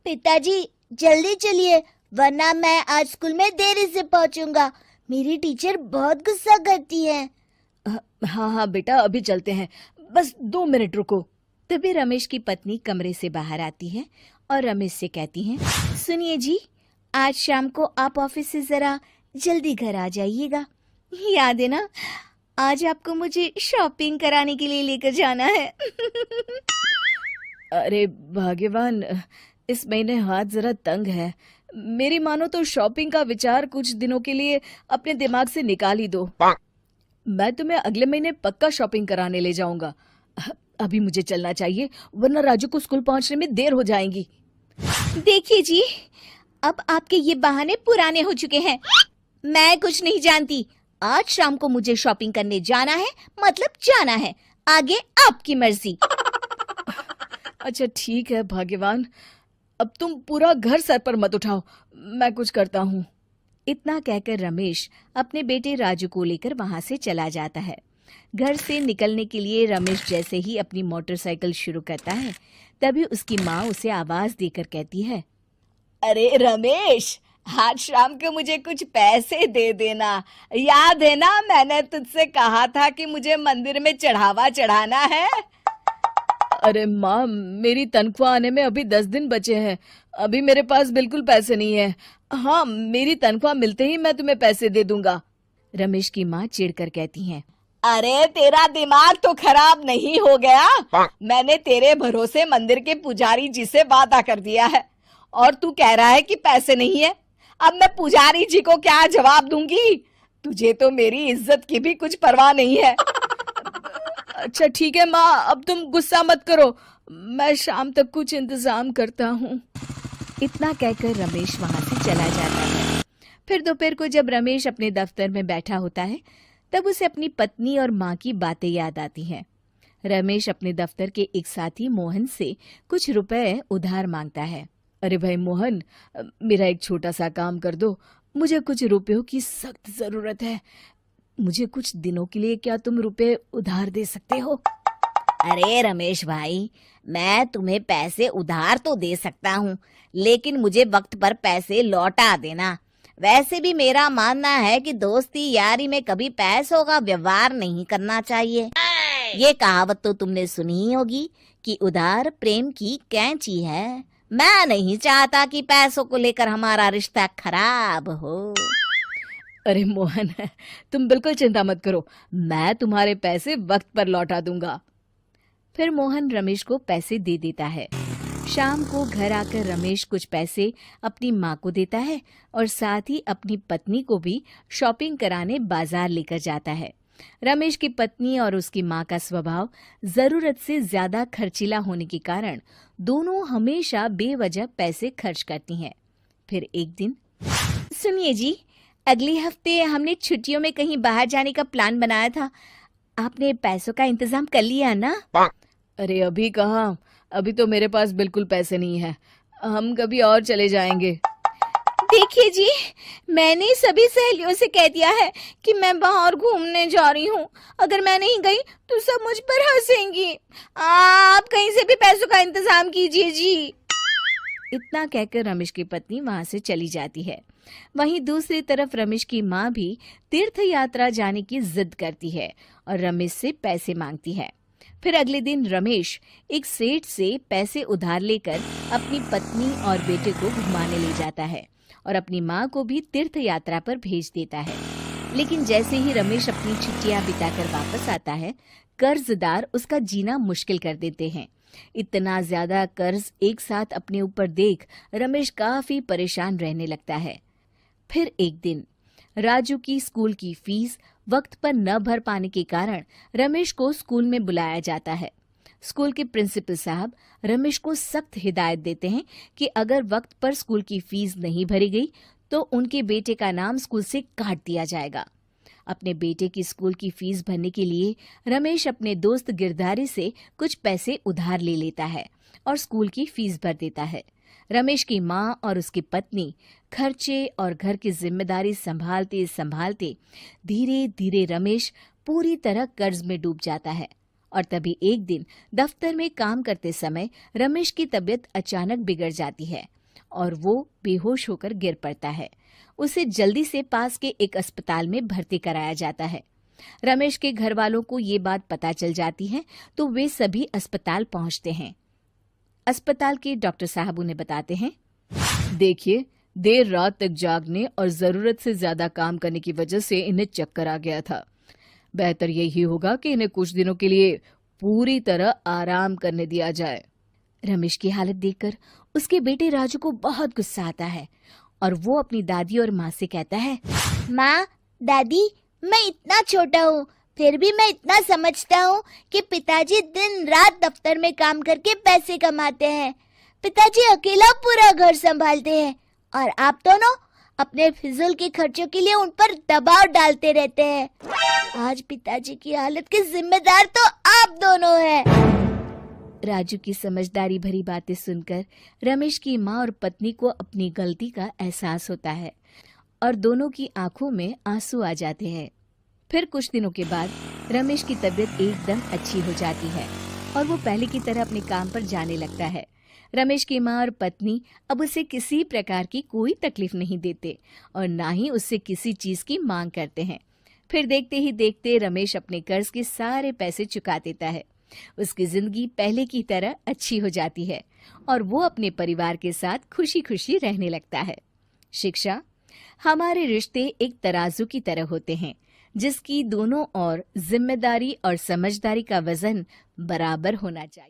पिताजी जल्दी चलिए, वरना मैं आज स्कूल में देरी से पहुंचूंगा। मेरी टीचर बहुत गुस्सा करती है। हाँ हाँ बेटा, अभी चलते हैं, बस 2 मिनट रुको। तभी रमेश की पत्नी कमरे से बाहर आती है और रमेश से कहती है, सुनिए जी, आज शाम को आप ऑफिस से जरा जल्दी घर आ जाइएगा। याद है ना, आज आपको मुझे शॉपिंग कराने के लिए लेकर जाना है। अरे भाग्यवान, इस महीने हाथ जरा तंग है। मेरी मानो तो शॉपिंग का विचार कुछ दिनों के लिए अपने दिमाग से निकाल ही दो। मैं तुम्हें अगले महीने पक्का शॉपिंग कराने ले जाऊंगा। अभी मुझे चलना चाहिए, वरना राजू को स्कूल पहुंचने में देर हो जाएगी। देखिए जी, अब आपके ये बहाने पुराने हो चुके हैं। मैं कुछ नहीं जानती। आज शाम को मुझे शॉपिंग करने जाना है, मतलब जाना है। आगे आपकी मर्जी। अच्छा ठीक है भाग्यवान, अब तुम पूरा घर सर पर मत उठाओ, मैं कुछ करता हूँ। इतना कहकर रमेश अपने बेटे राजू को लेकर वहां से चला जाता है। घर से निकलने के लिए रमेश जैसे ही अपनी मोटरसाइकिल शुरू करता है, तभी उसकी माँ उसे आवाज देकर कहती है, अरे रमेश, आज शाम को मुझे कुछ पैसे दे देना। याद है ना, मैंने तुझसे कहा था कि मुझे मंदिर में चढ़ावा चढ़ाना है। अरे माँ, मेरी तनख्वाह आने में अभी 10 दिन बचे हैं। अभी मेरे पास बिल्कुल पैसे नहीं है। हाँ, मेरी तनख्वाह मिलते ही मैं तुम्हें पैसे दे दूंगा। रमेश की माँ चिढ़कर कहती हैं, अरे तेरा दिमाग तो खराब नहीं हो गया? मैंने तेरे भरोसे मंदिर के पुजारी जी से वादा कर दिया है और तू कह रहा है कि पैसे नहीं है। अब मैं पुजारी जी को क्या जवाब दूंगी? तुझे तो मेरी इज्जत की भी कुछ परवाह नहीं है। अच्छा ठीक है माँ, अब तुम गुस्सा मत करो, मैं शाम तक कुछ इंतजाम करता हूँ। इतना कहकर रमेश वहां से चला जाता है। फिर दोपहर को जब रमेश अपने दफ्तर में बैठा होता है, तब उसे अपनी पत्नी और माँ की बातें याद आती हैं। रमेश अपने दफ्तर के एक साथी मोहन से कुछ रुपए उधार मांगता है। अरे भाई मोहन, मेरा एक छोटा सा काम कर दो, मुझे कुछ रुपयों की सख्त जरूरत है। मुझे कुछ दिनों के लिए क्या तुम रुपए उधार दे सकते हो? अरे रमेश भाई, मैं तुम्हें पैसे उधार तो दे सकता हूँ, लेकिन मुझे वक्त पर पैसे लौटा देना। वैसे भी मेरा मानना है कि दोस्ती यारी में कभी पैसों का व्यवहार नहीं करना चाहिए। ये कहावत तो तुमने सुनी ही होगी कि उधार प्रेम की कैंची है। मैं नहीं चाहता कि पैसों को लेकर हमारा रिश्ता खराब हो। अरे मोहन, तुम बिल्कुल चिंता मत करो, मैं तुम्हारे पैसे वक्त पर लौटा दूंगा। फिर मोहन रमेश को पैसे दे देता है। शाम को घर आकर रमेश कुछ पैसे अपनी माँ को देता है और साथ ही अपनी पत्नी को भी शॉपिंग कराने बाजार लेकर जाता है। रमेश की पत्नी और उसकी माँ का स्वभाव जरूरत से ज्यादा खर्चीला होने के कारण दोनों हमेशा बेवजह पैसे खर्च करती हैं। फिर एक दिन, सुनिए जी, अगले हफ्ते हमने छुट्टियों में कहीं बाहर जाने का प्लान बनाया था। आपने पैसों का इंतजाम कर लिया ना? अरे अभी कहाँ, अभी तो मेरे पास बिल्कुल पैसे नहीं है। हम कभी और चले जाएंगे। देखिए जी, मैंने सभी सहेलियों से कह दिया है कि मैं बाहर घूमने जा रही हूँ। अगर मैं नहीं गई तो सब मुझ पर हंसेंगी। आप कहीं से भी पैसों का इंतजाम कीजिए जी। इतना कहकर रमेश की पत्नी वहां से चली जाती है। वहीं दूसरी तरफ रमेश की माँ भी तीर्थ यात्रा जाने की जिद करती है और रमेश से पैसे मांगती है। फिर अगले दिन रमेश एक सेठ से पैसे उधार लेकर अपनी पत्नी और बेटे को घुमाने ले जाता है और अपनी माँ को भी तीर्थ यात्रा पर भेज देता है। लेकिन जैसे ही रमेश अपनी छुट्टियां बिताकर वापस आता है, कर्जदार उसका जीना मुश्किल कर देते हैं। इतना ज्यादा कर्ज एक साथ अपने ऊपर देख रमेश काफी परेशान रहने लगता है। फिर एक दिन राजू की स्कूल की फीस वक्त पर न भर पाने के कारण रमेश को स्कूल में बुलाया जाता है। स्कूल के प्रिंसिपल साहब रमेश को सख्त हिदायत देते हैं कि अगर वक्त पर स्कूल की फीस नहीं भरी गई तो उनके बेटे का नाम स्कूल से काट दिया जाएगा। अपने बेटे की स्कूल की फीस भरने के लिए रमेश अपने दोस्त गिरधारी से कुछ पैसे उधार ले लेता है और स्कूल की फीस भर देता है। रमेश की माँ और उसकी पत्नी खर्चे और घर की जिम्मेदारी संभालते संभालते धीरे धीरे रमेश पूरी तरह कर्ज में डूब जाता है और तभी एक दिन दफ्तर में काम करते समय रमेश की तबीयत अचानक बिगड़ जाती है और वो बेहोश होकर गिर पड़ता है। उसे जल्दी से पास के एक अस्पताल में भर्ती कराया जाता है। रमेश के घर वालों को ये बात पता चल जाती है तो वे सभी अस्पताल पहुंचते हैं। अस्पताल के डॉक्टर साहब उन्हें बताते हैं, देखिए, देर रात तक जागने और जरूरत से ज्यादा काम करने की वजह से इन्हें चक्कर आ गया था। बेहतर यही होगा कि इन्हें कुछ दिनों के लिए पूरी तरह आराम करने दिया जाए। रमेश की हालत देखकर उसके बेटे राजू को बहुत गुस्सा आता है और वो अपनी दादी और माँ से कहता है, माँ, दादी, मैं इतना छोटा हूँ, फिर भी मैं इतना समझता हूँ कि पिताजी दिन रात दफ्तर में काम करके पैसे कमाते हैं। पिताजी अकेला पूरा घर संभालते हैं और आप दोनों अपने फिजूल के खर्चों के लिए उन पर दबाव डालते रहते हैं। आज पिताजी की हालत के जिम्मेदार तो आप दोनों हैं। राजू की समझदारी भरी बातें सुनकर रमेश की माँ और पत्नी को अपनी गलती का एहसास होता है और दोनों की आंखों में आंसू आ जाते हैं। फिर कुछ दिनों के बाद रमेश की तबीयत एकदम अच्छी हो जाती है और वो पहले की तरह अपने काम पर जाने लगता है। रमेश की माँ और पत्नी अब उसे किसी प्रकार की कोई तकलीफ नहीं देते और ना ही उससे किसी चीज की मांग करते हैं। फिर देखते ही देखते रमेश अपने कर्ज के सारे पैसे चुका देता है। उसकी जिंदगी पहले की तरह अच्छी हो जाती है और वो अपने परिवार के साथ खुशी खुशी रहने लगता है। शिक्षा, हमारे रिश्ते एक तराजू की तरह होते हैं जिसकी दोनों ओर जिम्मेदारी और समझदारी का वजन बराबर होना चाहिए।